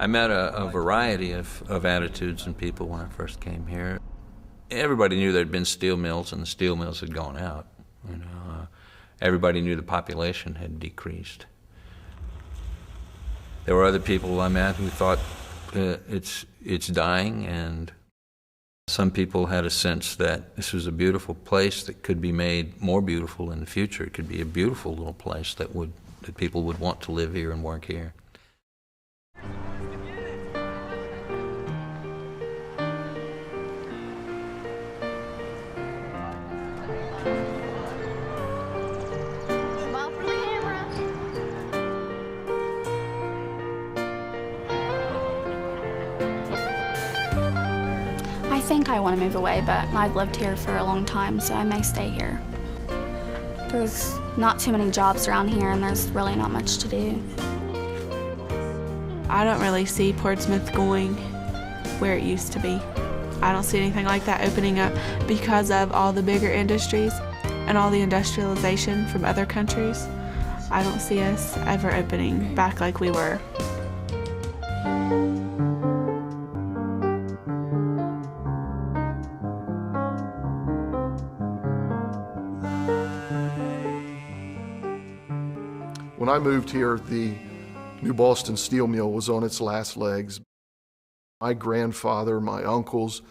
I met a variety of attitudes and people when I first came here. Everybody knew there'd been steel mills and the steel mills had gone out. Everybody knew the population had decreased. There were other people I met who thought it's dying, and some people had a sense that this was a beautiful place that could be made more beautiful in the future. It could be a beautiful little place that people would want to live here and work here. I think I want to move away, but I've lived here for a long time, so I may stay here. There's not too many jobs around here, and there's really not much to do. I don't really see Portsmouth going where it used to be. I don't see anything like that opening up because of all the bigger industries and all the industrialization from other countries. I don't see us ever opening back like we were. When I moved here, the New Boston Steel Mill was on its last legs. My grandfather, my uncles,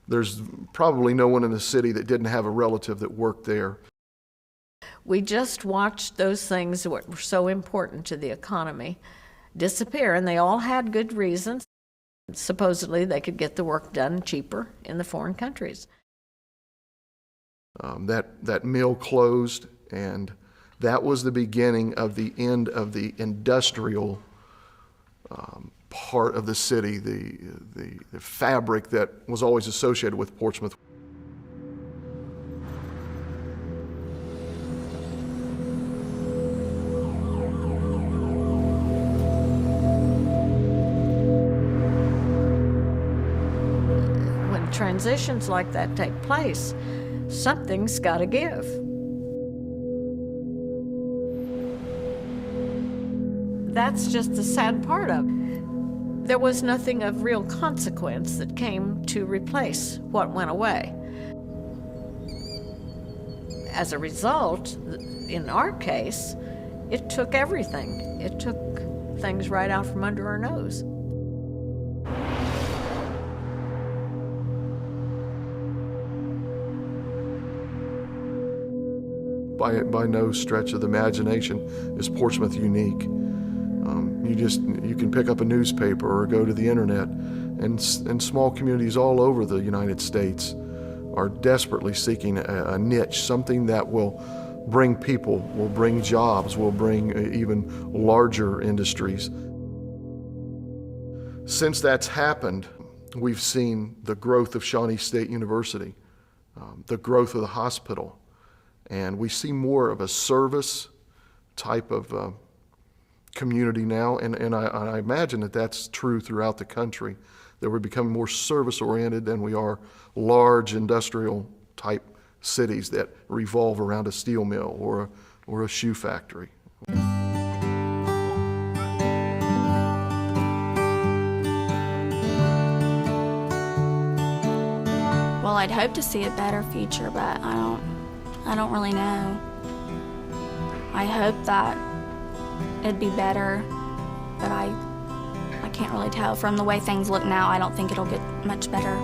there's probably no one in the city that didn't have a relative that worked there. We just watched those things that were so important to the economy disappear, and they all had good reasons. Supposedly they could get the work done cheaper in the foreign countries. That mill closed, and that was the beginning of the end of the industrial part of the city, the fabric that was always associated with Portsmouth. When transitions like that take place, something's got to give. That's just the sad part of it. There was nothing of real consequence that came to replace what went away. As a result, in our case, it took everything. It took things right out from under our nose. By no stretch of the imagination is Portsmouth unique. You can pick up a newspaper or go to the internet, and small communities all over the United States are desperately seeking a niche, something that will bring people, will bring jobs, will bring even larger industries. Since that's happened, we've seen the growth of Shawnee State University, the growth of the hospital, and we see more of a service type of community now, and I imagine that that's true throughout the country, that we're becoming more service-oriented than we are large industrial-type cities that revolve around a steel mill or a shoe factory. Well, I'd hope to see a better future, but I don't really know. I hope that it'd be better, but I can't really tell. From the way things look now, I don't think it'll get much better.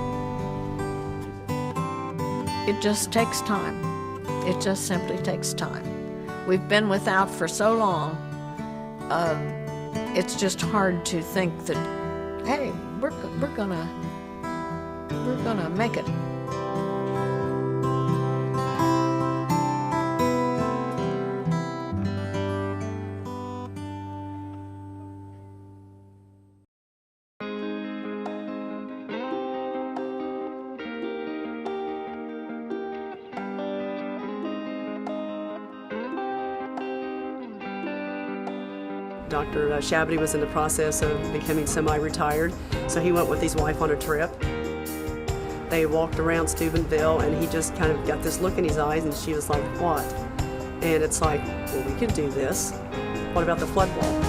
It just takes time. It just simply takes time. We've been without for so long, it's just hard to think that, hey, we're gonna make it. Dr. Shabady was in the process of becoming semi-retired, so he went with his wife on a trip. They walked around Steubenville, and he just kind of got this look in his eyes, and she was like, what? And it's like, well, we could do this. What about the flood wall?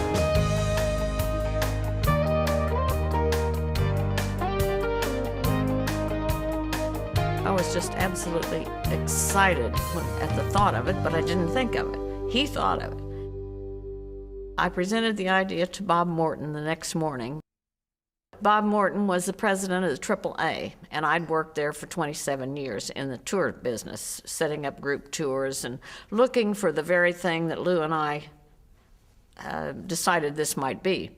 was just absolutely excited at the thought of it, but I didn't think of it. He thought of it. I presented the idea to Bob Morton the next morning. Bob Morton was the president of the AAA, and I'd worked there for 27 years in the tour business, setting up group tours and looking for the very thing that Lou and I decided this might be.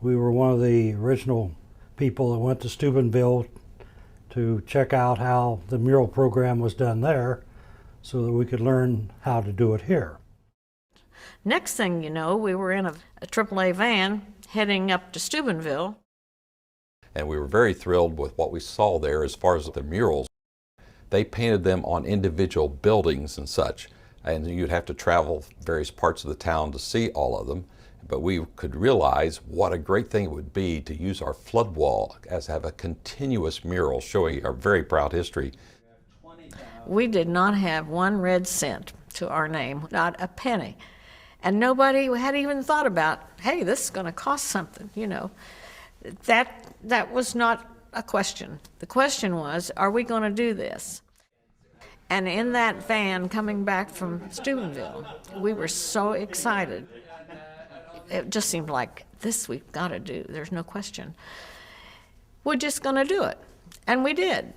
We were one of the original people that went to Steubenville to check out how the mural program was done there so that we could learn how to do it here. Next thing you know, we were in a AAA van heading up to Steubenville. And we were very thrilled with what we saw there as far as the murals. They painted them on individual buildings and such, and you'd have to travel various parts of the town to see all of them. But we could realize what a great thing it would be to use our flood wall as have a continuous mural showing our very proud history. We did not have 1 red cent to our name, not a penny. And nobody had even thought about, hey, this is going to cost something, you know. That was not a question. The question was, are we going to do this? And in that van coming back from Steubenville, we were so excited. It just seemed like, this we've got to do. There's no question. We're just going to do it. And we did.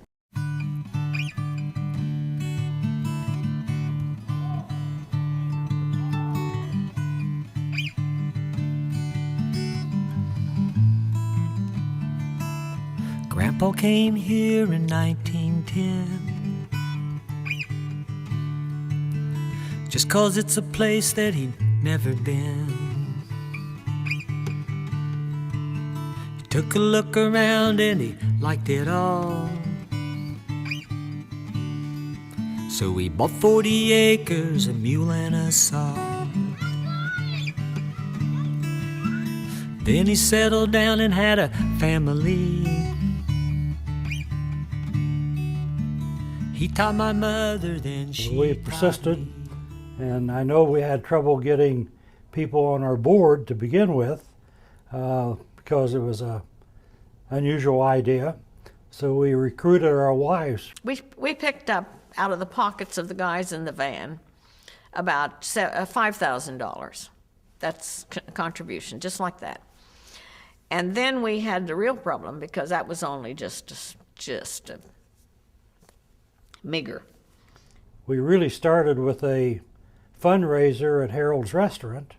Grandpa came here in 1910 just 'cause it's a place that he'd never been. He took a look around and he liked it all, so he bought 40 acres, a mule and a saw. Then he settled down and had a family. He taught my mother, then she We persisted, and I know we had trouble getting people on our board to begin with because it was an unusual idea. So we recruited our wives. We picked up out of the pockets of the guys in the van about $5,000. That's a contribution, just like that. And then we had the real problem because that was only just a meager. We really started with a fundraiser at Harold's Restaurant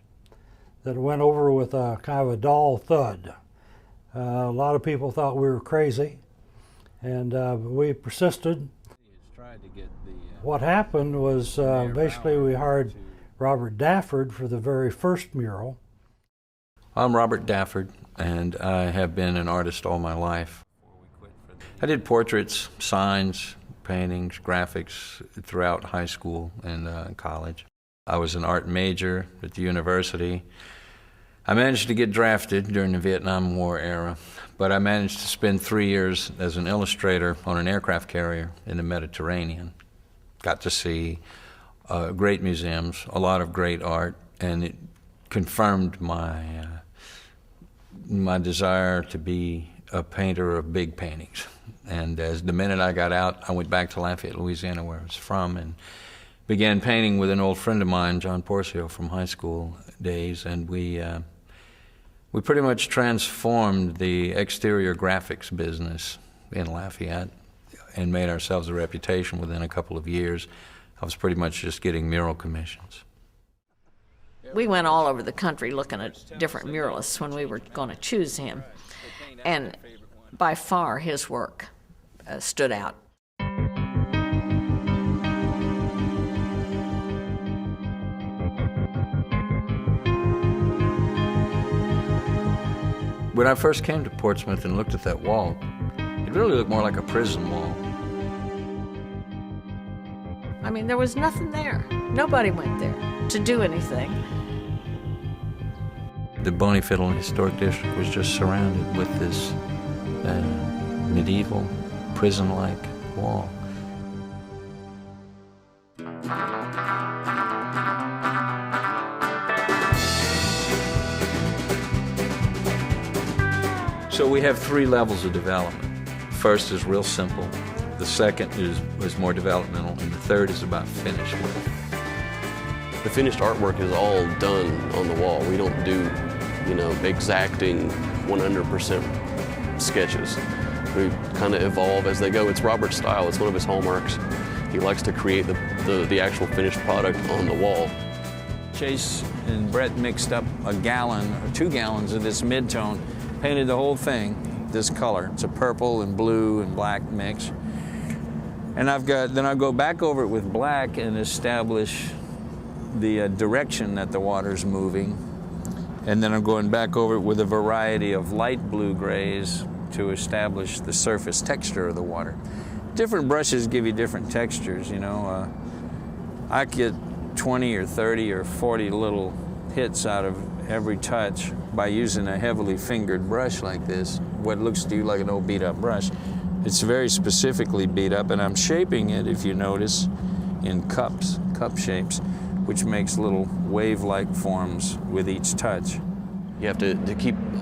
that went over with a kind of a dull thud. A lot of people thought we were crazy, and we persisted. What happened was basically we hired Robert Dafford for the very first mural. I'm Robert Dafford, and I have been an artist all my life. I did portraits, signs, paintings, graphics throughout high school and college. I was an art major at the university. I managed to get drafted during the Vietnam War era, but I managed to spend 3 years as an illustrator on an aircraft carrier in the Mediterranean. Got to see great museums, a lot of great art, and it confirmed my desire to be a painter of big paintings. And as the minute I got out, I went back to Lafayette, Louisiana, where I was from, and began painting with an old friend of mine, John Porcio, from high school days, and we pretty much transformed the exterior graphics business in Lafayette and made ourselves a reputation within a couple of years. I was pretty much just getting mural commissions. We went all over the country looking at different muralists when we were going to choose him. And by far, his work stood out. When I first came to Portsmouth and looked at that wall, it really looked more like a prison wall. I mean, there was nothing there. Nobody went there to do anything. The Boney Fiddle Historic District was just surrounded with this medieval, prison-like wall. So we have 3 levels of development. First is real simple. The second was more developmental, and the third is about finish work. The finished artwork is all done on the wall. We don't do, exacting 100% sketches. We kind of evolve as they go. It's Robert's style. It's one of his hallmarks. He likes to create the actual finished product on the wall. Chase and Brett mixed up a gallon or 2 gallons of this mid-tone, painted the whole thing this color. It's a purple and blue and black mix. And then I go back over it with black and establish the direction that the water's moving. And then I'm going back over it with a variety of light blue grays to establish the surface texture of the water. Different brushes give you different textures, I get 20 or 30 or 40 little hits out of every touch by using a heavily fingered brush like this, what looks to you like an old beat up brush. It's very specifically beat up, and I'm shaping it, if you notice, in cup shapes, which makes little wave-like forms with each touch. You have to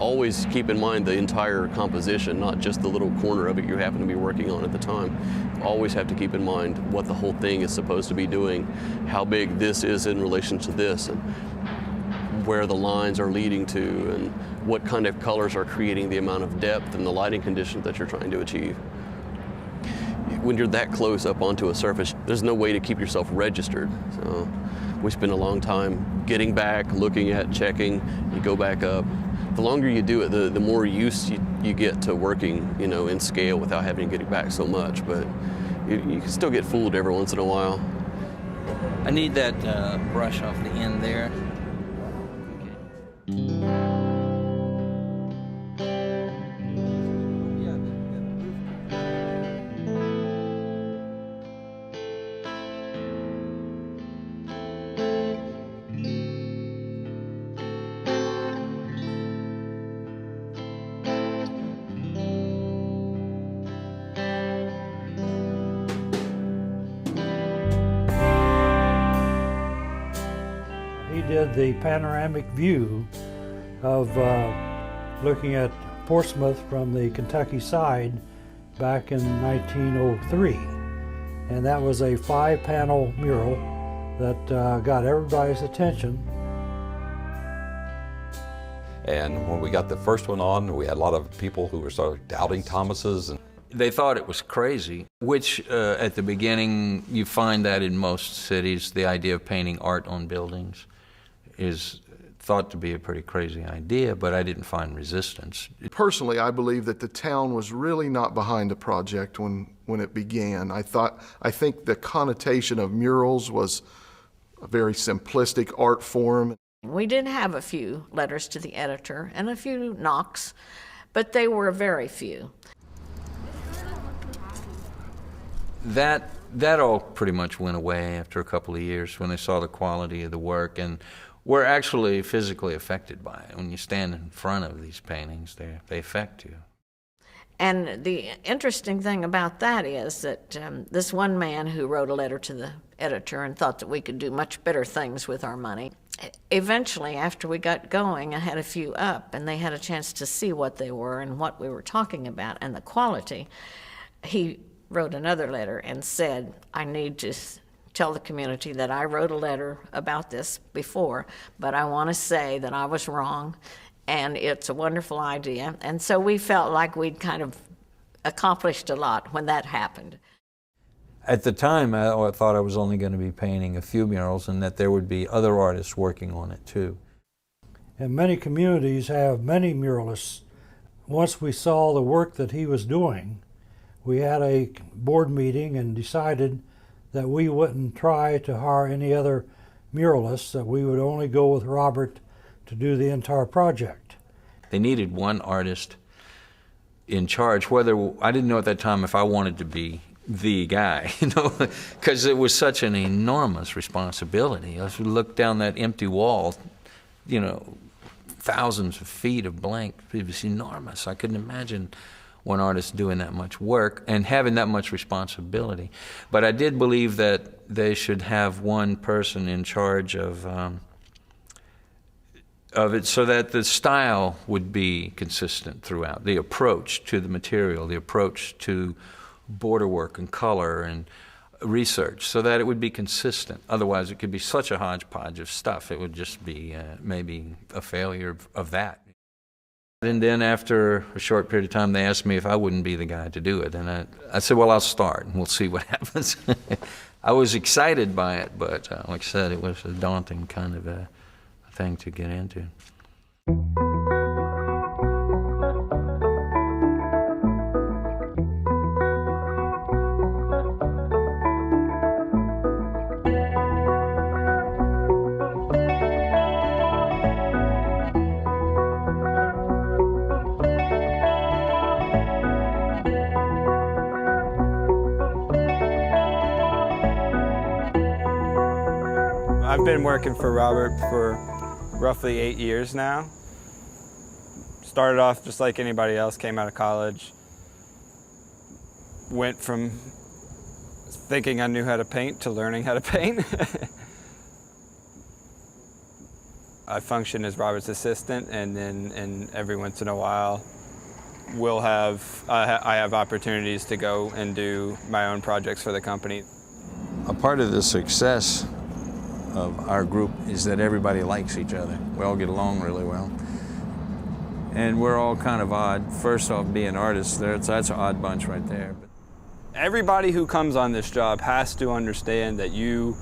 always keep in mind the entire composition, not just the little corner of it you happen to be working on at the time. Always have to keep in mind what the whole thing is supposed to be doing, how big this is in relation to this, and where the lines are leading to, and what kind of colors are creating the amount of depth and the lighting conditions that you're trying to achieve. When you're that close up onto a surface, there's no way to keep yourself registered. So we spend a long time getting back, looking at, checking, you go back up. The longer you do it, the more used you get to working, in scale without having to get it back so much. But you can still get fooled every once in a while. I need that brush off the end there. He did the panoramic view of looking at Portsmouth from the Kentucky side back in 1903. And that was a 5-panel mural that got everybody's attention. And when we got the first one on, we had a lot of people who were sort of doubting Thomas's. And They thought it was crazy, which at the beginning, you find that in most cities, the idea of painting art on buildings is thought to be a pretty crazy idea, but I didn't find resistance. Personally, I believe that the town was really not behind the project when it began. I think the connotation of murals was a very simplistic art form. We did have a few letters to the editor and a few knocks, but they were very few. That all pretty much went away after a couple of years when they saw the quality of the work, and were actually physically affected by it. When you stand in front of these paintings, they affect you. And the interesting thing about that is that this one man who wrote a letter to the editor and thought that we could do much better things with our money, eventually, after we got going, I had a few up, and they had a chance to see what they were and what we were talking about and the quality. He wrote another letter and said, I need to tell the community that I wrote a letter about this before, but I want to say that I was wrong, and it's a wonderful idea. And so we felt like we'd kind of accomplished a lot when that happened. At the time, I thought I was only going to be painting a few murals and that there would be other artists working on it too. And many communities have many muralists. Once we saw the work that he was doing, we had a board meeting and decided that we wouldn't try to hire any other muralists, that we would only go with Robert to do the entire project. They needed one artist in charge, whether, I didn't know at that time if I wanted to be the guy, because it was such an enormous responsibility. As we looked down that empty wall, thousands of feet of blank, it was enormous. I couldn't imagine one artist doing that much work and having that much responsibility. But I did believe that they should have one person in charge of it so that the style would be consistent throughout, the approach to the material, the approach to border work and color and research so that it would be consistent. Otherwise, it could be such a hodgepodge of stuff. It would just be maybe a failure of that. And then after a short period of time, they asked me if I wouldn't be the guy to do it. And I said, well, I'll start, and we'll see what happens. I was excited by it, but like I said, it was a daunting kind of a thing to get into. I've been working for Robert for roughly 8 years now. Started off just like anybody else, came out of college. Went from thinking I knew how to paint to learning how to paint. I function as Robert's assistant, and then every once in a while I have opportunities to go and do my own projects for the company. A part of the success of our group is that everybody likes each other. We all get along really well. And we're all kind of odd. First off, being artists, that's an odd bunch right there. Everybody who comes on this job has to understand that you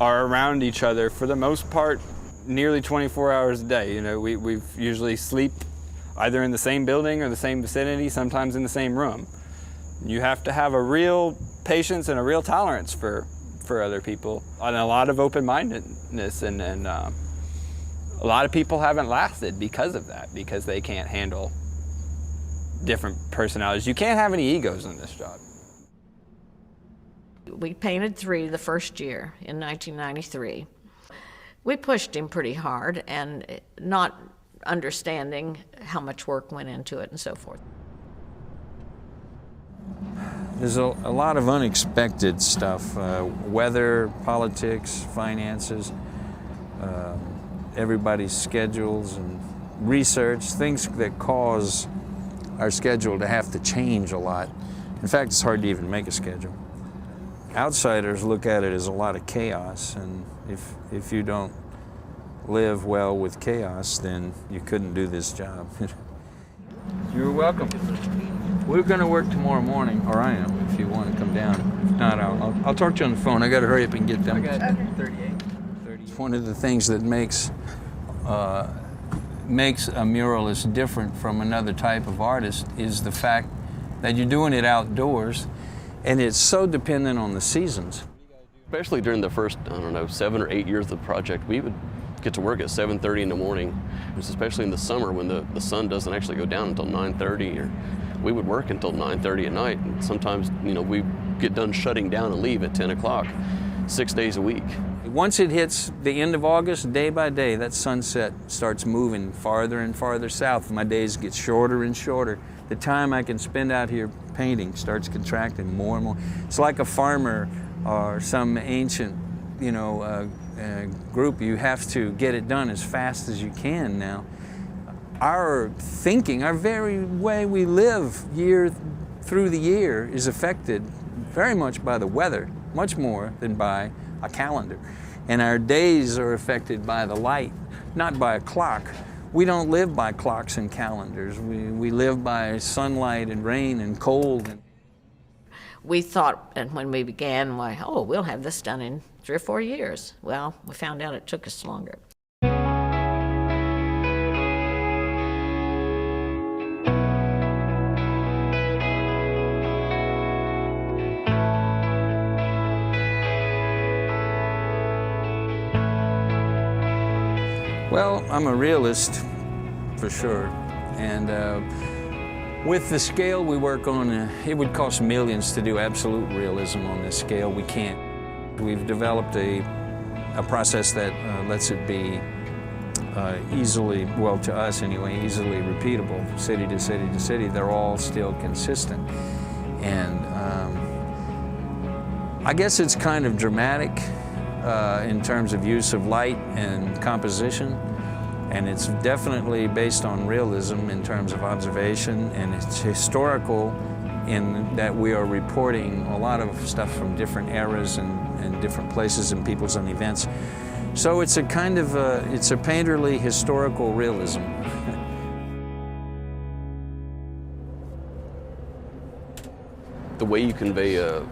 are around each other for the most part nearly 24 hours a day. You know, we usually sleep either in the same building or the same vicinity, sometimes in the same room. You have to have a real patience and a real tolerance for other people, and a lot of open-mindedness, and a lot of people haven't lasted because of that, because they can't handle different personalities. You can't have any egos in this job. We painted 3 the first year in 1993. We pushed him pretty hard, and not understanding how much work went into it and so forth. There's a lot of unexpected stuff, weather, politics, finances, everybody's schedules and research, things that cause our schedule to have to change a lot. In fact, it's hard to even make a schedule. Outsiders look at it as a lot of chaos, and if you don't live well with chaos, then you couldn't do this job. You're welcome. We're going to work tomorrow morning, or I am, if you want to come down. If not, I'll talk to you on the phone. I got to hurry up and get them. I got 38. One of the things that makes a muralist different from another type of artist is the fact that you're doing it outdoors, and it's so dependent on the seasons. Especially during the first, 7 or 8 years of the project, we would get to work at 7:30 in the morning, especially in the summer when the sun doesn't actually go down until 9:30, or we would work until 9:30 at night. And sometimes, we get done shutting down and leave at 10 o'clock, 6 days a week. Once it hits the end of August, day by day, that sunset starts moving farther and farther south. My days get shorter and shorter. The time I can spend out here painting starts contracting more and more. It's like a farmer or some ancient, group. You have to get it done as fast as you can now. Our thinking, our very way we live year through the year is affected very much by the weather, much more than by a calendar. And our days are affected by the light, not by a clock. We don't live by clocks and calendars. We live by sunlight and rain and cold. We thought, and when we began, we'll have this done in 3 or 4 years. Well, we found out it took us longer. Well, I'm a realist, for sure. And with the scale we work on, it would cost millions to do absolute realism on this scale. We can't. We've developed a process that lets it be easily, well, to us anyway, easily repeatable, city to city to city. They're all still consistent. And I guess it's kind of dramatic in terms of use of light and composition. And it's definitely based on realism in terms of observation, and it's historical in that we are reporting a lot of stuff from different eras and different places and peoples and events. So it's a kind of it's a painterly historical realism. The way you convey a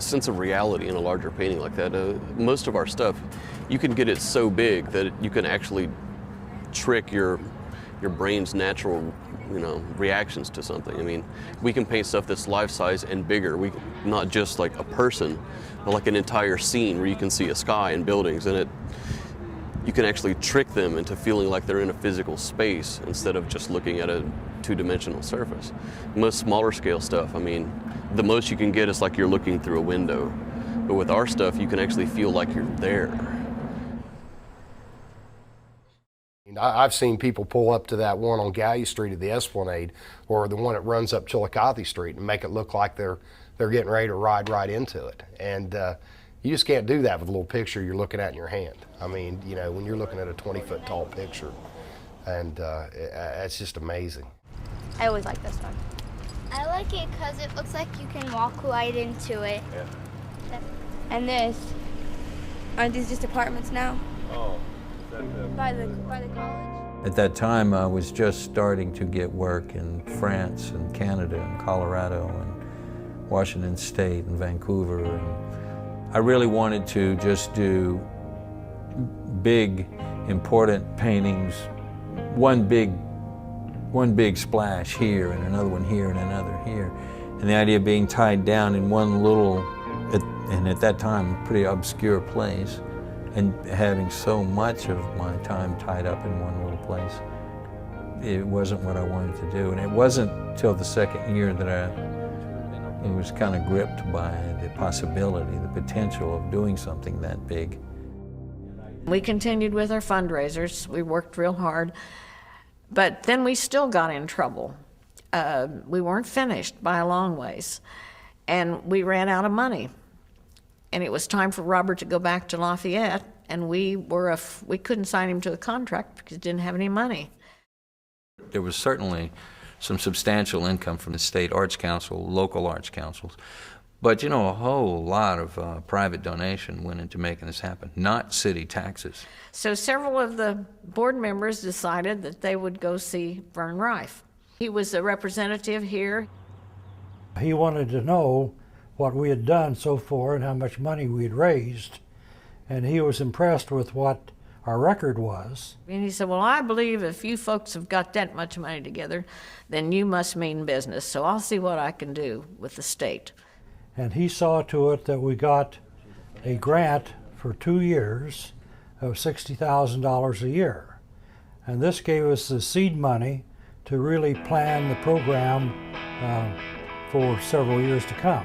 sense of reality in a larger painting like that, most of our stuff, you can get it so big that you can actually trick your brain's natural, reactions to something. I mean, we can paint stuff that's life-size and bigger. Not just like a person, but like an entire scene where you can see a sky and buildings, and you can actually trick them into feeling like they're in a physical space instead of just looking at a two-dimensional surface. Most smaller scale stuff, I mean, the most you can get is like you're looking through a window. But with our stuff, you can actually feel like you're there. I've seen people pull up to that one on Gallia Street at the Esplanade, or the one that runs up Chillicothe Street, and make it look like they're getting ready to ride right into it. And you just can't do that with a little picture you're looking at in your hand. I mean, when you're looking at a 20-foot tall picture, and it's just amazing. I always like this one. I like it because it looks like you can walk right into it. Yeah. And this, aren't these just apartments now? Oh. By the college. At that time, I was just starting to get work in France and Canada and Colorado and Washington State and Vancouver. And I really wanted to just do big, important paintings, one big splash here and another one here and another here. And the idea of being tied down in one little, and at that time, pretty obscure place, and having so much of my time tied up in one little place, it wasn't what I wanted to do. And it wasn't till the second year that I was kind of gripped by the possibility, the potential of doing something that big. We continued with our fundraisers. We worked real hard, but then we still got in trouble. We weren't finished by a long ways, and we ran out of money. And it was time for Robert to go back to Lafayette, and we couldn't sign him to a contract because he didn't have any money. There was certainly some substantial income from the state arts council, local arts councils, but a whole lot of private donation went into making this happen, not city taxes. So several of the board members decided that they would go see Vern Rife. He was a representative here. He wanted to know what we had done so far and how much money we had raised, and he was impressed with what our record was. And he said, well, I believe if you folks have got that much money together, then you must mean business, so I'll see what I can do with the state. And he saw to it that we got a grant for 2 years of $60,000 a year. And this gave us the seed money to really plan the program for several years to come.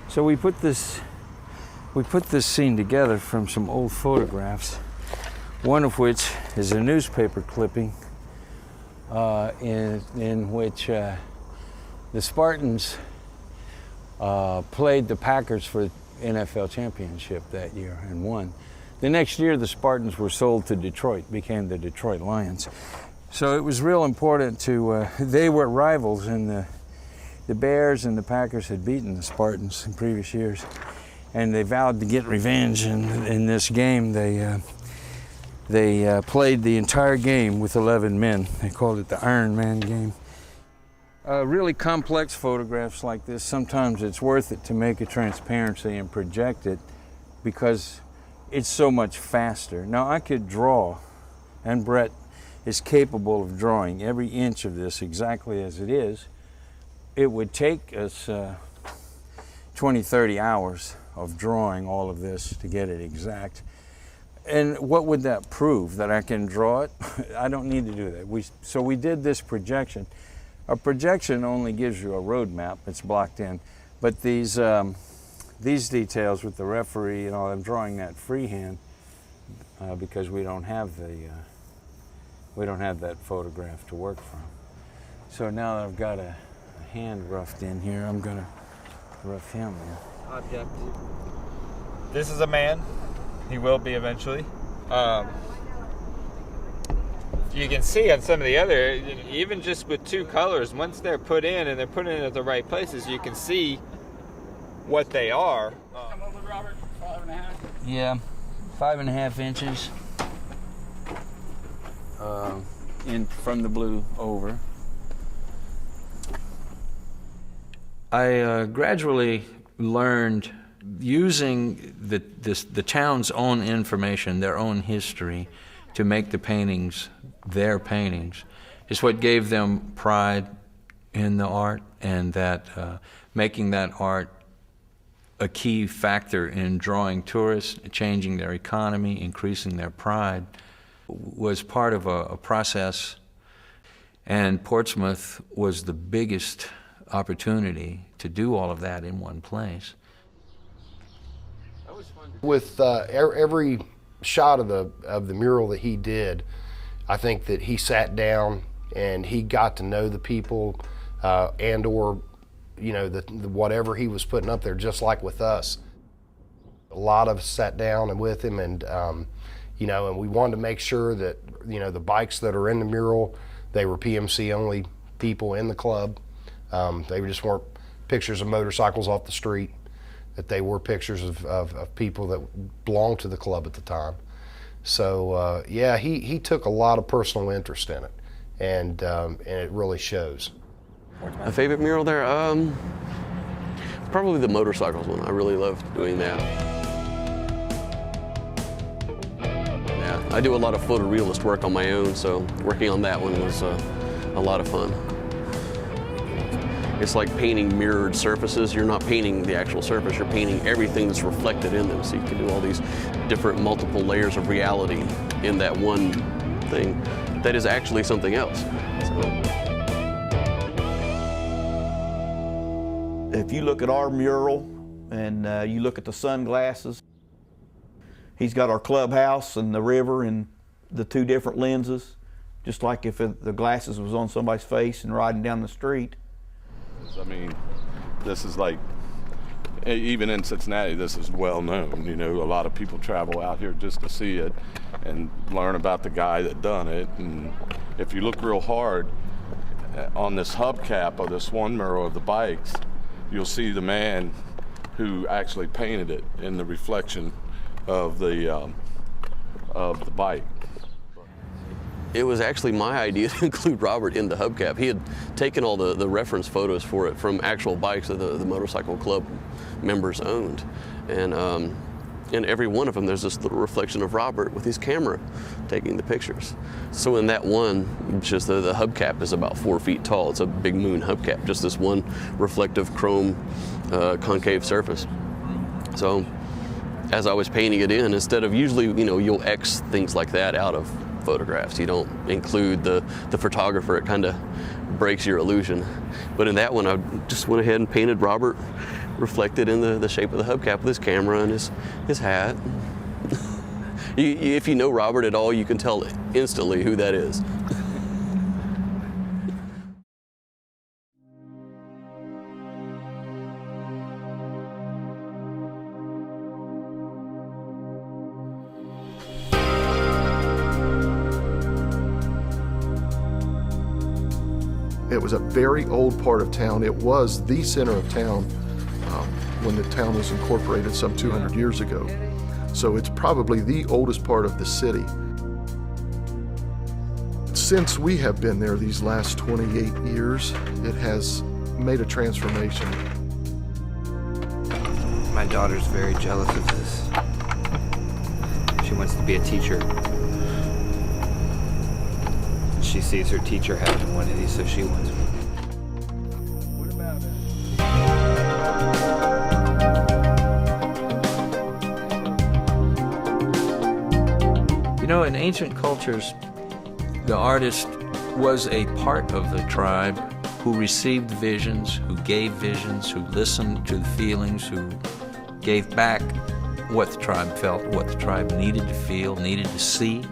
So we put this scene together from some old photographs, one of which is a newspaper clipping in which the Spartans played the Packers for the NFL championship that year and won. The next year, the Spartans were sold to Detroit, became the Detroit Lions. So it was real important they were rivals, and the Bears and the Packers had beaten the Spartans in previous years, and they vowed to get revenge. In this game, they played the entire game with 11 men. They called it the Iron Man game. Really complex photographs like this, sometimes it's worth it to make a transparency and project it because it's so much faster. Now I could draw, and Brett is capable of drawing every inch of this exactly as it is. It would take us 20, 30 hours of drawing all of this to get it exact. And what would that prove? That I can draw it? I don't need to do that. So we did this projection. A projection only gives you a road map, it's blocked in. But these details with the referee and all, I'm drawing that freehand because we don't have that photograph to work from. So now that I've got a hand roughed in here, I'm gonna rough him in. Objective. This is a man. He will be eventually. You can see on some of the other, even just with two colors, once they're put in and they're put in at the right places, you can see what they are. Come over, Robert. 5.5. Yeah, 5.5 inches in from the blue over. I gradually learned using the town's own information, their own history, to make the paintings their paintings, is what gave them pride in the art, and that making that art a key factor in drawing tourists, changing their economy, increasing their pride, was part of a process. And Portsmouth was the biggest opportunity to do all of that in one place. With every shot of the mural that he did, I think that he sat down and he got to know the people, and or the whatever he was putting up there, just like with us. A lot of us sat down and with him, and and we wanted to make sure that the bikes that are in the mural, they were PMC only people in the club. They just weren't pictures of motorcycles off the street, that they were pictures of people that belonged to the club at the time. So yeah, he took a lot of personal interest in it, and it really shows. My favorite mural there, probably the motorcycles one. I really loved doing that. Yeah, I do a lot of photorealist work on my own, so working on that one was a lot of fun. It's like painting mirrored surfaces. You're not painting the actual surface, you're painting everything that's reflected in them. So you can do all these different multiple layers of reality in that one thing that is actually something else. If you look at our mural and you look at the sunglasses, he's got our clubhouse and the river and the two different lenses, just like if the glasses was on somebody's face and riding down the street. I mean, this is like, even in Cincinnati, this is well known. A lot of people travel out here just to see it and learn about the guy that done it. And if you look real hard on this hubcap of this one mural of the bikes, you'll see the man who actually painted it in the reflection of the bike. It was actually my idea to include Robert in the hubcap. He had taken all the reference photos for it from actual bikes that the motorcycle club members owned. And in every one of them, there's this little reflection of Robert with his camera taking the pictures. So in that one, just the hubcap is about 4 feet tall. It's a big moon hubcap, just this one reflective chrome concave surface. So as I was painting it in, instead of usually, you'll X things like that out of photographs. You don't include the photographer. It kind of breaks your illusion. But in that one, I just went ahead and painted Robert reflected in the shape of the hubcap with his camera and his hat. If you know Robert at all, you can tell instantly who that is. It was a very old part of town. It was the center of town when the town was incorporated some 200 years ago. So it's probably the oldest part of the city. It's Since we have been there these last 28 years, it has made a transformation. My daughter's very jealous of this. She wants to be a teacher. She sees her teacher having one of these, so she wants one. You know, in ancient cultures, the artist was a part of the tribe who received visions, who gave visions, who listened to the feelings, who gave back what the tribe felt, what the tribe needed to feel, needed to see.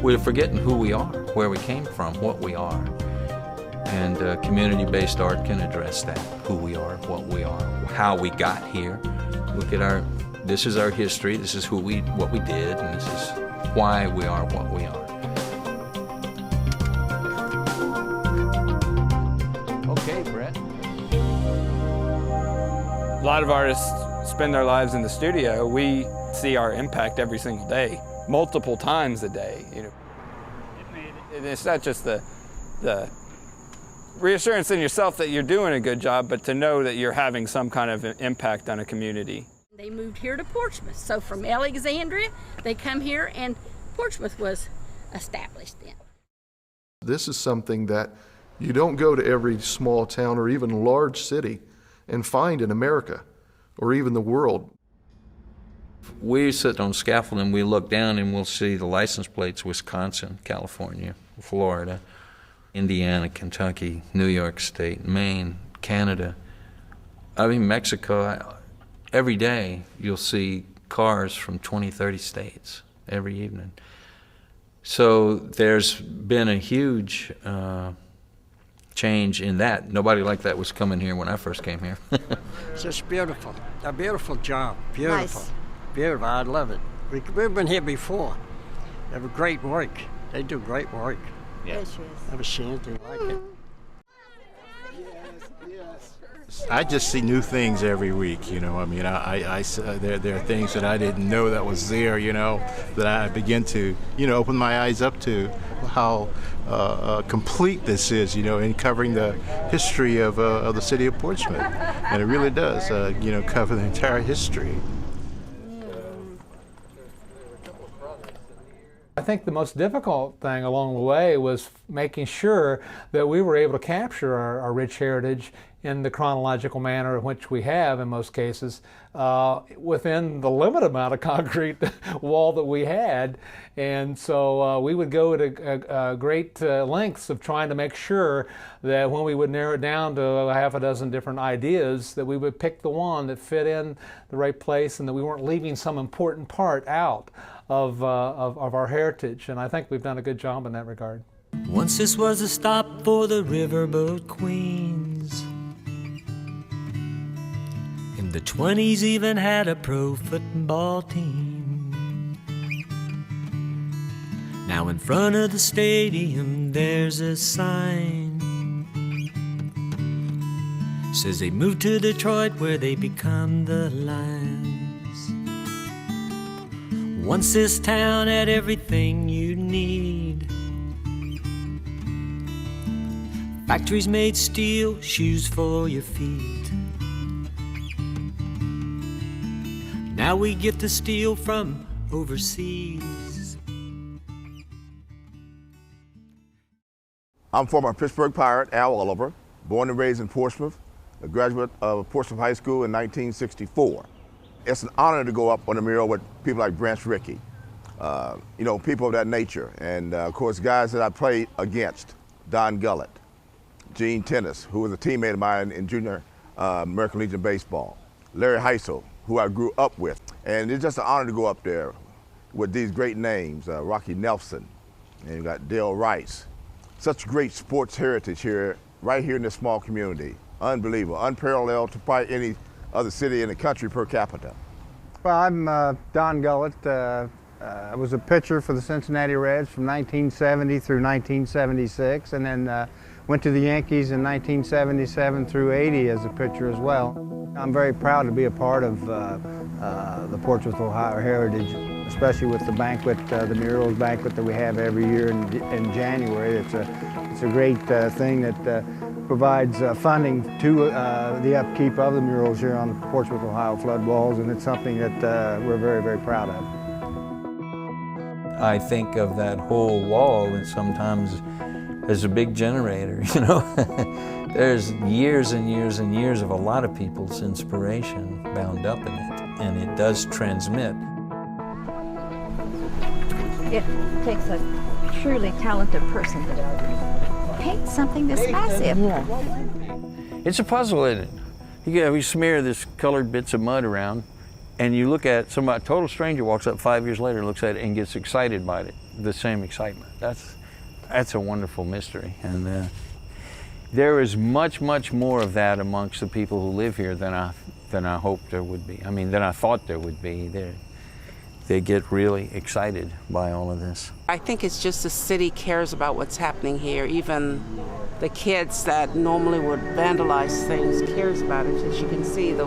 We're forgetting who we are, where we came from, what we are. And community-based art can address that, who we are, what we are, how we got here. Look at this is our history, this is what we did, and this is why we are what we are. Okay, Brett. A lot of artists spend their lives in the studio. We see our impact every single day, multiple times a day. You know, it's not just the reassurance in yourself that you're doing a good job, but to know that you're having some kind of impact on a community. They moved here to Portsmouth. So from Alexandria, they come here, and Portsmouth was established then. This is something that you don't go to every small town or even large city and find in America or even the world. We sit on scaffold and we look down and we'll see the license plates: Wisconsin, California, Florida, Indiana, Kentucky, New York State, Maine, Canada. I mean, Mexico. Every day you'll see cars from 20, 30 states every evening. So there's been a huge change in that. Nobody like that was coming here when I first came here. It's just beautiful. A beautiful job. Beautiful. Nice. Beautiful. I love it. We've been here before. They have great work. They do great work. Yes, yes. I have a shanty like it. I just see new things every week, you know. I mean, there are things that I didn't know that was there, you know, that I begin to, you know, open my eyes up to how complete this is, you know, in covering the history of the city of Portsmouth. And it really does, you know, cover the entire history. I think the most difficult thing along the way was making sure that we were able to capture our rich heritage in the chronological manner in which we have in most cases, within the limited amount of concrete wall that we had. And so we would go to great lengths of trying to make sure that when we would narrow it down to a half a dozen different ideas, that we would pick the one that fit in the right place and that we weren't leaving some important part out of our heritage. And I think we've done a good job in that regard. Once this was a stop for the riverboat queens. In the 20s even had a pro football team. Now in front of the stadium there's a sign. Says they moved to Detroit where they become the Lions. Once this town had everything you need. Factories made steel, shoes for your feet. Now we get the steel from overseas. I'm former Pittsburgh Pirate Al Oliver, born and raised in Portsmouth, a graduate of Portsmouth High School in 1964. It's an honor to go up on the mural with people like Branch Rickey, you know, people of that nature. And of course, guys that I played against, Don Gullett, Gene Tennis, who was a teammate of mine in junior American Legion baseball, Larry Heisel, who I grew up with. And it's just an honor to go up there with these great names, Rocky Nelson, and you got Dale Rice. Such great sports heritage here, right here in this small community. Unbelievable, unparalleled to probably any other city in the country per capita. Well, I'm Don Gullett. I was a pitcher for the Cincinnati Reds from 1970 through 1976, and then went to the Yankees in 1977 through 80 as a pitcher as well. I'm very proud to be a part of the Portsmouth, Ohio Heritage especially with the banquet, the murals banquet that we have every year in January. It's a great thing that provides funding to the upkeep of the murals here on the Portsmouth, Ohio flood walls, and it's something that we're very, very proud of. I think of that whole wall and sometimes as a big generator, you know. There's years and years and years of a lot of people's inspiration bound up in it, and it does transmit. It takes a truly talented person to paint something this massive. It's a puzzle, isn't it? You smear this colored bits of mud around, and you look at somebody, a total stranger walks up 5 years later, looks at it, and gets excited by it. The same excitement. That's a wonderful mystery, and there is much, much more of that amongst the people who live here than I hoped there would be. I mean, than I thought there would be. They get really excited by all of this. I think it's just the city cares about what's happening here. Even the kids that normally would vandalize things cares about it. As you can see, the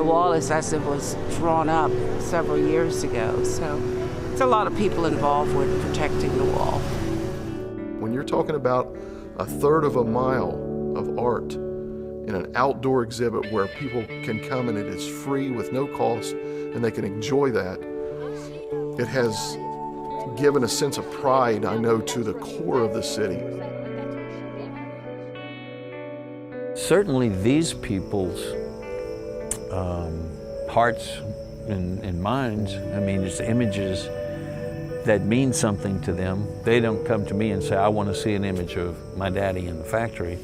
wall is as it was drawn up several years ago. So it's a lot of people involved with protecting the wall. When you're talking about a third of a mile of art in an outdoor exhibit where people can come and it is free with no cost and they can enjoy that, it has given a sense of pride, I know, to the core of the city. Certainly these people's hearts and minds, I mean, it's images that mean something to them. They don't come to me and say, I want to see an image of my daddy in the factory.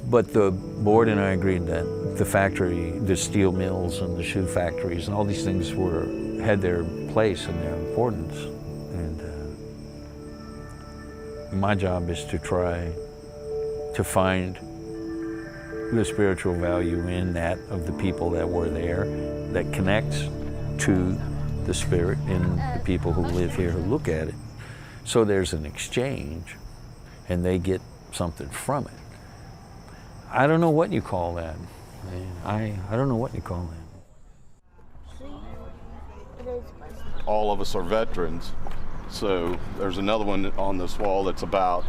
But the board and I agreed that the factory, the steel mills and the shoe factories and all these things had their place and their importance. And my job is to try to find the spiritual value in that of the people that were there, that connects to the spirit in the people who live here who look at it. So there's an exchange and they get something from it. I don't know what you call that. I don't know what you call that. All of us are veterans, so there's another one on this wall that's about,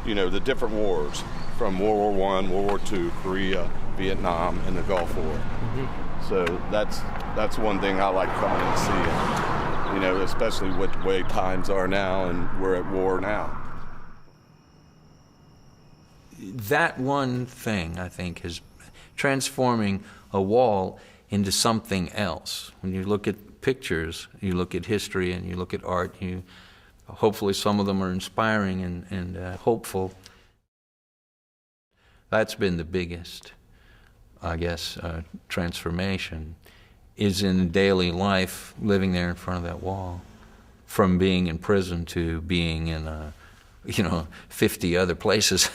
you know, the different wars from World War I, World War II, Korea, Vietnam, and the Gulf War. Mm-hmm. So that's one thing I like coming and seeing, you know, especially with the way times are now and we're at war now. That one thing, I think, is transforming a wall into something else. When you look at pictures, you look at history and you look at art, hopefully some of them are inspiring and hopeful. That's been the biggest, I guess, transformation, is in daily life, living there in front of that wall, from being in prison to being in, 50 other places.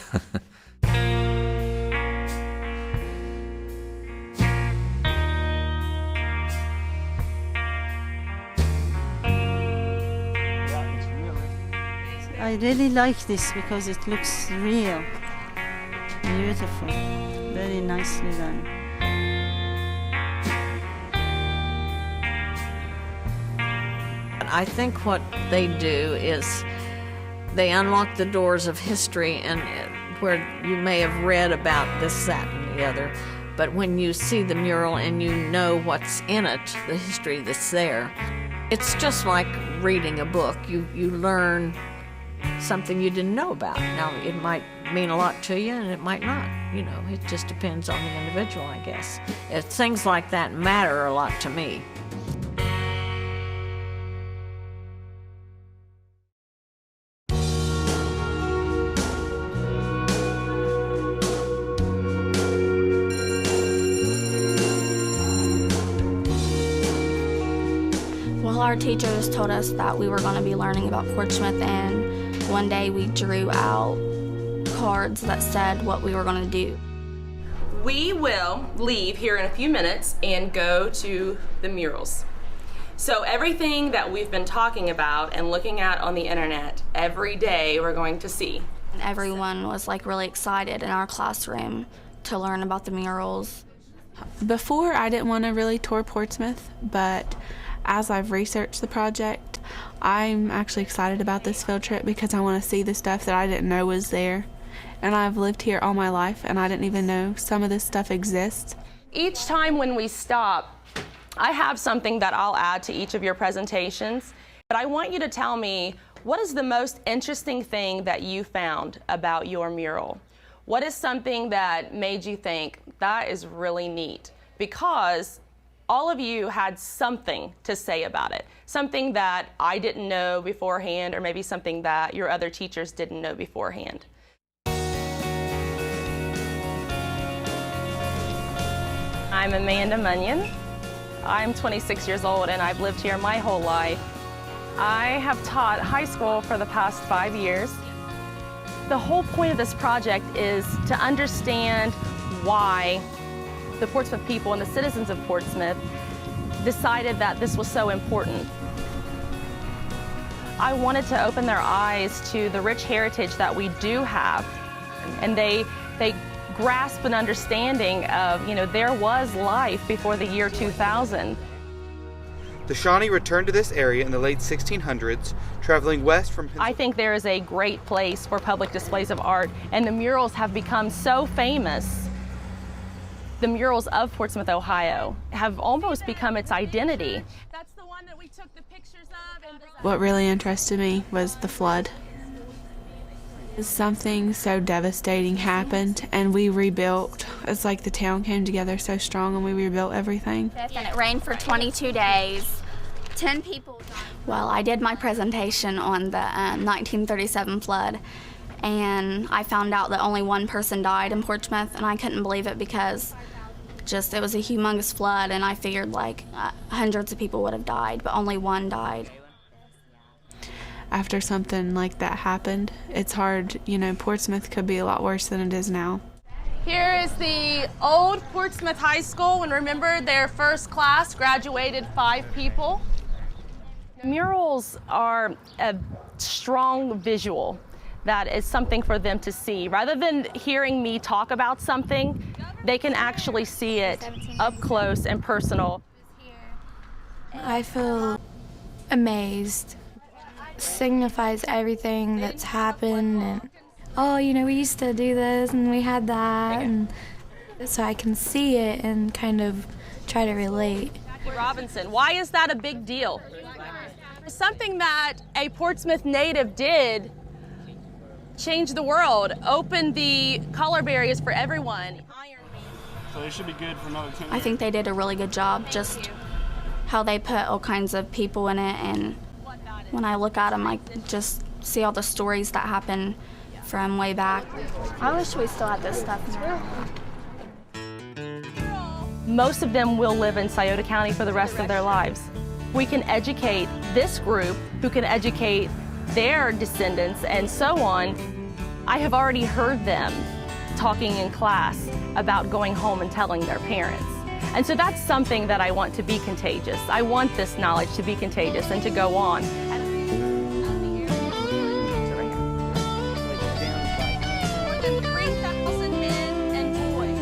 I really like this because it looks real, beautiful, very nicely done. I think what they do is they unlock the doors of history, and where you may have read about this, that, and the other, but when you see the mural and you know what's in it, the history that's there, it's just like reading a book. You learn something you didn't know about. Now, it might mean a lot to you and it might not. It just depends on the individual, I guess. Things like that matter a lot to me. Well, our teachers told us that we were going to be learning about Portsmouth, and one day we drew out cards that said what we were going to do. We will leave here in a few minutes and go to the murals. So everything that we've been talking about and looking at on the internet, every day we're going to see. And everyone was really excited in our classroom to learn about the murals. Before, I didn't want to really tour Portsmouth, but As I've researched the project, I'm actually excited about this field trip because I want to see the stuff that I didn't know was there. And I've lived here all my life, and I didn't even know some of this stuff exists. Each time when we stop, I have something that I'll add to each of your presentations, but I want you to tell me, what is the most interesting thing that you found about your mural? What is something that made you think, that is really neat? Because all of you had something to say about it, something that I didn't know beforehand, or maybe something that your other teachers didn't know beforehand. I'm Amanda Munyon. I'm 26 years old and I've lived here my whole life. I have taught high school for the past 5 years. The whole point of this project is to understand why the Portsmouth people and the citizens of Portsmouth decided that this was so important. I wanted to open their eyes to the rich heritage that we do have, and they grasp an understanding of, there was life before the year 2000. The Shawnee returned to this area in the late 1600s, traveling west from I think there is a great place for public displays of art, and the murals have become so famous. The murals of Portsmouth, Ohio have almost become its identity. That's the one that we took the pictures of. What really interested me was the flood. Something so devastating happened and we rebuilt. It's like the town came together so strong and we rebuilt everything. And it rained for 22 days. 10 people died. Well, I did my presentation on the 1937 flood, and I found out that only one person died in Portsmouth, and I couldn't believe it because it was a humongous flood, and I figured hundreds of people would have died, but only one died. After something like that happened, it's hard, Portsmouth could be a lot worse than it is now. Here is the old Portsmouth High School, and remember their first class graduated 5 people. Murals are a strong visual that is something for them to see. Rather than hearing me talk about something, they can actually see it up close and personal. I feel amazed. Signifies everything that's happened, and we used to do this and we had that, and so I can see it and kind of try to relate. Robinson, why is that a big deal? Something that a Portsmouth native did changed the world, opened the color barriers for everyone. So they should be good for another 10 years. I think they did a really good job, just how they put all kinds of people in it, and when I look at them, I just see all the stories that happen from way back. I wish we still had this stuff now. Most of them will live in Scioto County for the rest of their lives. We can educate this group, who can educate their descendants, and so on. I have already heard them talking in class about going home and telling their parents. And so that's something that I want to be contagious. I want this knowledge to be contagious and to go on. More than 3,000 men and boys.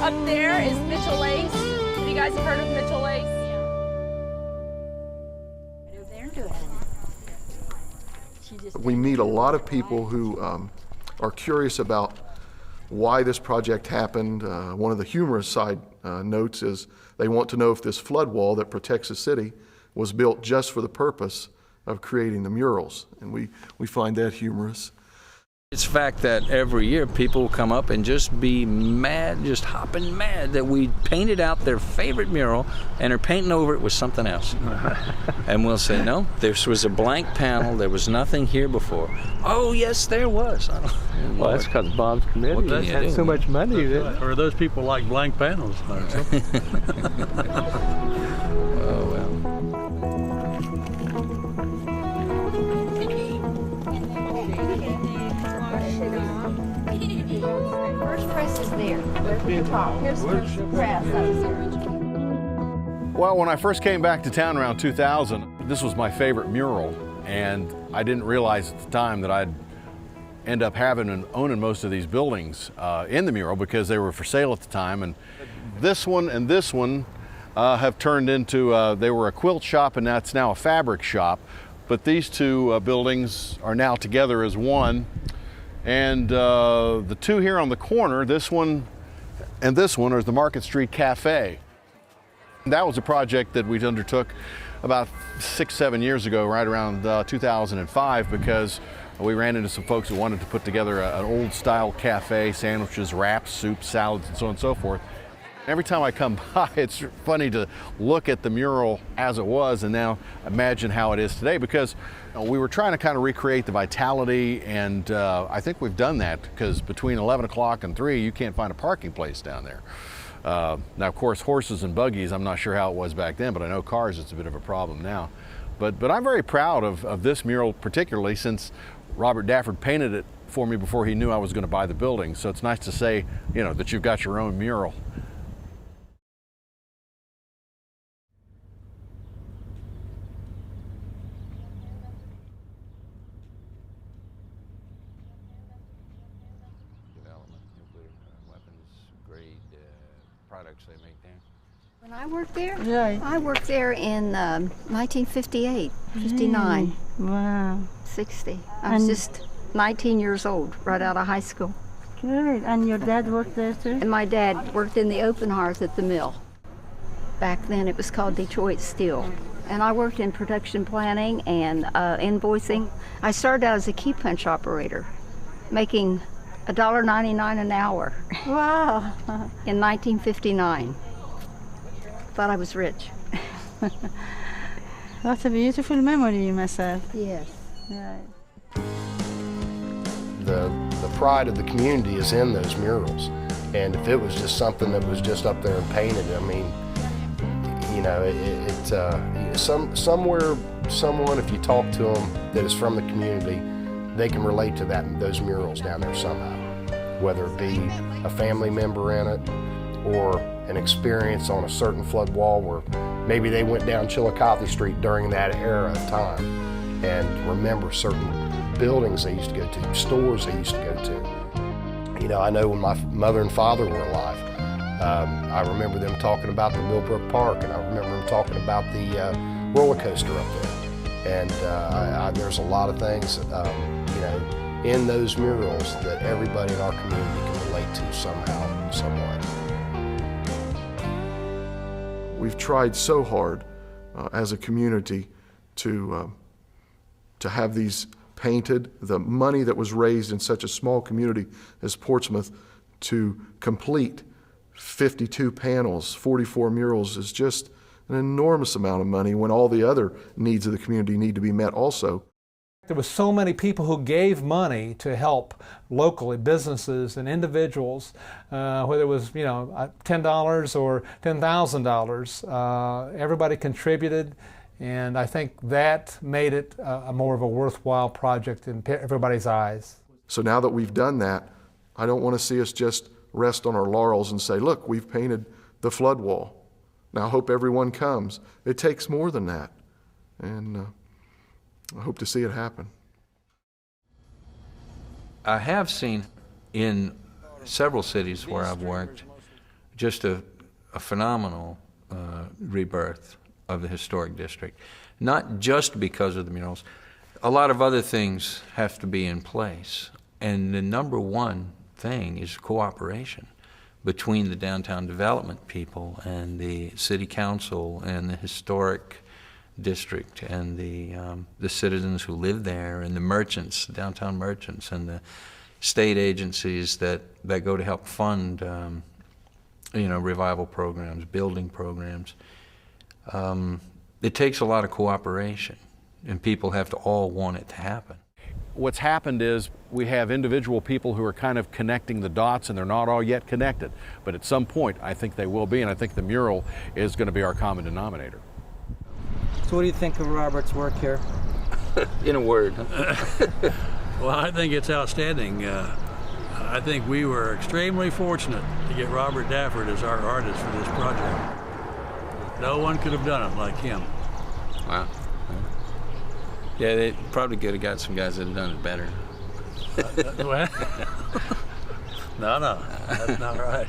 Up there is Mitchell Lace. Have you guys heard of Mitchell Lace? We meet a lot of people who are curious about why this project happened. One of the humorous side notes is they want to know if this flood wall that protects the city was built just for the purpose of creating the murals, and we find that humorous. It's the fact that every year people will come up and just be mad, just hopping mad that we painted out their favorite mural and are painting over it with something else. And we'll say, no, this was a blank panel, there was nothing here before. Oh, yes, there was. Well, that's because Bob's committee had so much money. Or those people like blank panels. Oh, well. First press is there. Where's the top? Here's the press. Well, when I first came back to town around 2000, this was my favorite mural, and I didn't realize at the time that I'd end up having and owning most of these buildings in the mural because they were for sale at the time. And this one have turned into, they were a quilt shop and that's now a fabric shop. But these two buildings are now together as one. And the two here on the corner, this one and this one, are the Market Street Cafe. That was a project that we undertook about 6-7 years ago, right around 2005, because we ran into some folks who wanted to put together an old style cafe, sandwiches, wraps, soup, salads, and so on and so forth. Every time I come by, it's funny to look at the mural as it was and now imagine how it is today, because we were trying to kind of recreate the vitality, and I think we've done that, because between 11 o'clock and 3, you can't find a parking place down there. Now, of course, horses and buggies, I'm not sure how it was back then, but I know cars, it's a bit of a problem now. But I'm very proud of this mural, particularly since Robert Dafford painted it for me before he knew I was going to buy the building. So it's nice to say, you know, that you've got your own mural. Development, nuclear weapons grade products they make there. When I worked there, Right. I worked there in 1958, 59, Wow. 60. I was And- just 19 years old, right out of high school. Good. And your dad worked there too? And my dad worked in the open hearth at the mill. Back then it was called Detroit Steel. And I worked in production planning and invoicing. I started out as a key punch operator, making $1.99 an hour. Wow. In 1959. Thought I was rich. That's a beautiful memory you must have. Yes. Right. The pride of the community is in those murals. And if it was just something that was just up there and painted, I mean, you know, somewhere, someone, if you talk to them that is from the community, they can relate to those murals down there somehow. Whether it be a family member in it or an experience on a certain flood wall where maybe they went down Chillicothe Street during that era of time and remember certain buildings they used to go to, stores they used to go to. You know, I know when my mother and father were alive, I remember them talking about the Millbrook Park, and I remember them talking about the roller coaster up there. And there's a lot of things, you know, in those murals that everybody in our community can relate to somehow, some way. We've tried so hard as a community to have these painted. The money that was raised in such a small community as Portsmouth to complete 52 panels, 44 murals is just an enormous amount of money when all the other needs of the community need to be met also. There was so many people who gave money to help locally, businesses and individuals, whether it was, you know, $10 or $10,000. Everybody contributed, and I think that made it a more of a worthwhile project in everybody's eyes. So now that we've done that, I don't want to see us just rest on our laurels and say, look, we've painted the flood wall. Now I hope everyone comes. It takes more than that, and I hope to see it happen. I have seen in several cities where I've worked just a phenomenal rebirth of the historic district. Not just because of the murals. A lot of other things have to be in place. And the number one thing is cooperation between the downtown development people and the city council and the historic district and the citizens who live there and the merchants, the downtown merchants, and the state agencies that go to help fund you know, revival programs, building programs. It takes a lot of cooperation, and people have to all want it to happen. What's happened is we have individual people who are kind of connecting the dots, and they're not all yet connected. But at some point, I think they will be, and I think the mural is going to be our common denominator. So what do you think of Robert's work here? In a word. Well, I think it's outstanding. I think we were extremely fortunate to get Robert Dafford as our artist for this project. No one could have done it like him. Wow. Yeah, they probably could have got some guys that have done it better. No, that's not right.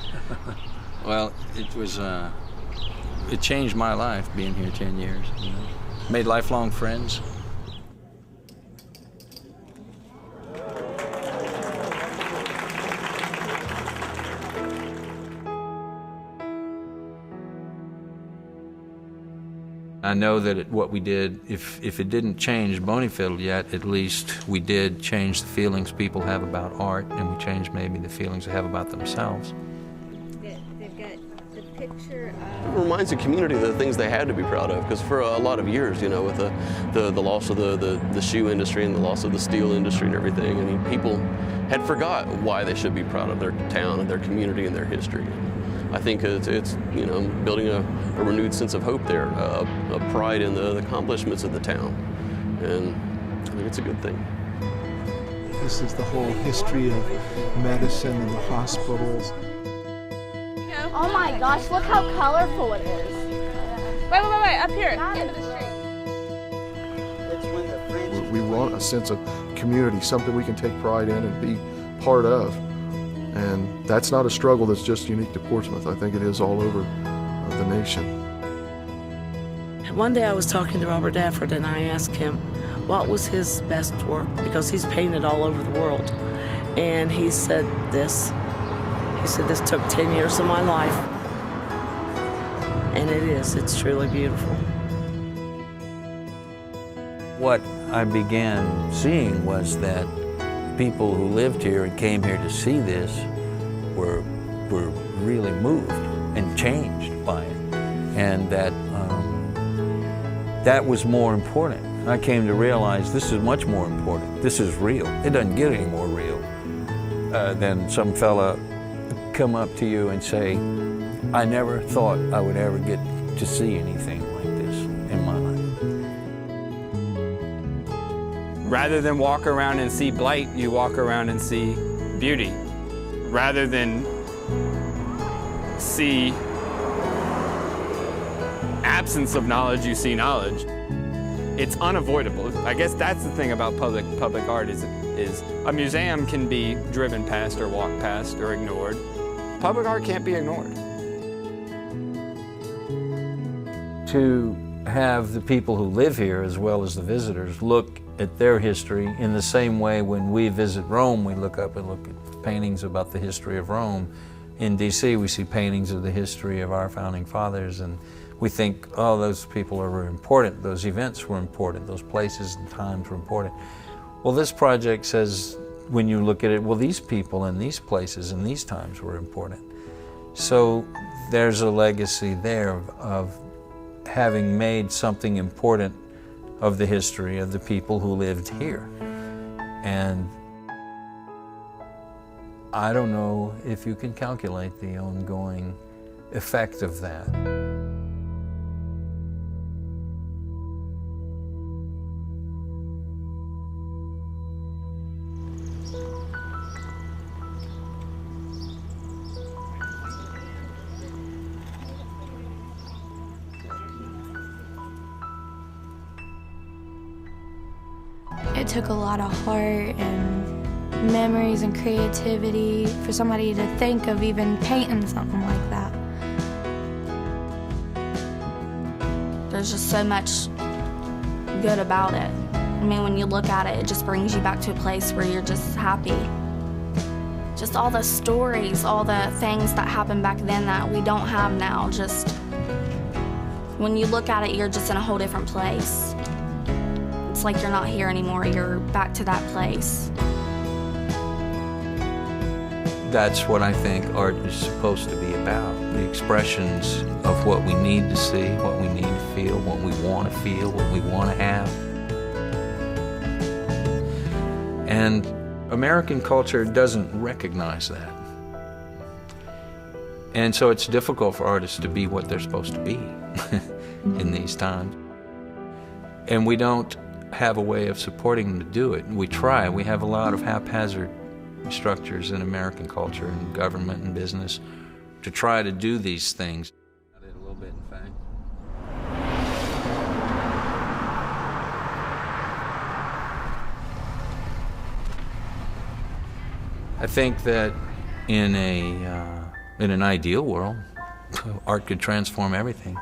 Well, it was it changed my life being here 10 years. You know? Made lifelong friends. I know that what we did, if it didn't change Boneyfield yet, at least we did change the feelings people have about art, and we changed maybe the feelings they have about themselves. They've got the picture It reminds the community of the things they had to be proud of, because for a lot of years, you know, with the loss of the shoe industry and the loss of the steel industry and everything, I mean, people had forgot why they should be proud of their town and their community and their history. I think it's you know, building a renewed sense of hope there, a pride in the accomplishments of the town, and I think it's a good thing. This is the whole history of medicine and the hospitals. Oh my gosh, look how colorful it is. Wait, up here, end of the street. We want a sense of community, something we can take pride in and be part of. And that's not a struggle that's just unique to Portsmouth. I think it is all over the nation. One day I was talking to Robert Dafford and I asked him what was his best work, because he's painted all over the world. And he said this. He said, this took 10 years of my life. And it is. It's truly beautiful. What I began seeing was that people who lived here and came here to see this were really moved and changed by it, and that that was more important. I came to realize this is much more important. This is real. It doesn't get any more real than some fella come up to you and say, I never thought I would ever get to see anything like this in my life. Rather than walk around and see blight, you walk around and see beauty. Rather than see absence of knowledge, you see knowledge. It's unavoidable. I guess that's the thing about public art is a museum can be driven past or walked past or ignored. Public art can't be ignored. To have the people who live here as well as the visitors look at their history in the same way when we visit Rome, we look up and look at paintings about the history of Rome. In DC, we see paintings of the history of our founding fathers, and we think, oh, those people are important, those events were important, those places and times were important. Well, this project says, when you look at it, well, these people and these places and these times were important. So there's a legacy there of having made something important of the history of the people who lived here. And I don't know if you can calculate the ongoing effect of that. It took a lot of heart and memories and creativity for somebody to think of even painting something like that. There's just so much good about it. I mean, when you look at it, it just brings you back to a place where you're just happy. Just all the stories, all the things that happened back then that we don't have now, just when you look at it, you're just in a whole different place. It's like you're not here anymore, you're back to that place. That's what I think art is supposed to be about. The expressions of what we need to see, what we need to feel, what we want to feel, what we want to have. And American culture doesn't recognize that. And so it's difficult for artists to be what they're supposed to be in these times. And we don't have a way of supporting them to do it. We try. We have a lot of haphazard structures in American culture and government and business to try to do these things. I did a little bit, in fact. I think that in an ideal world, art could transform everything.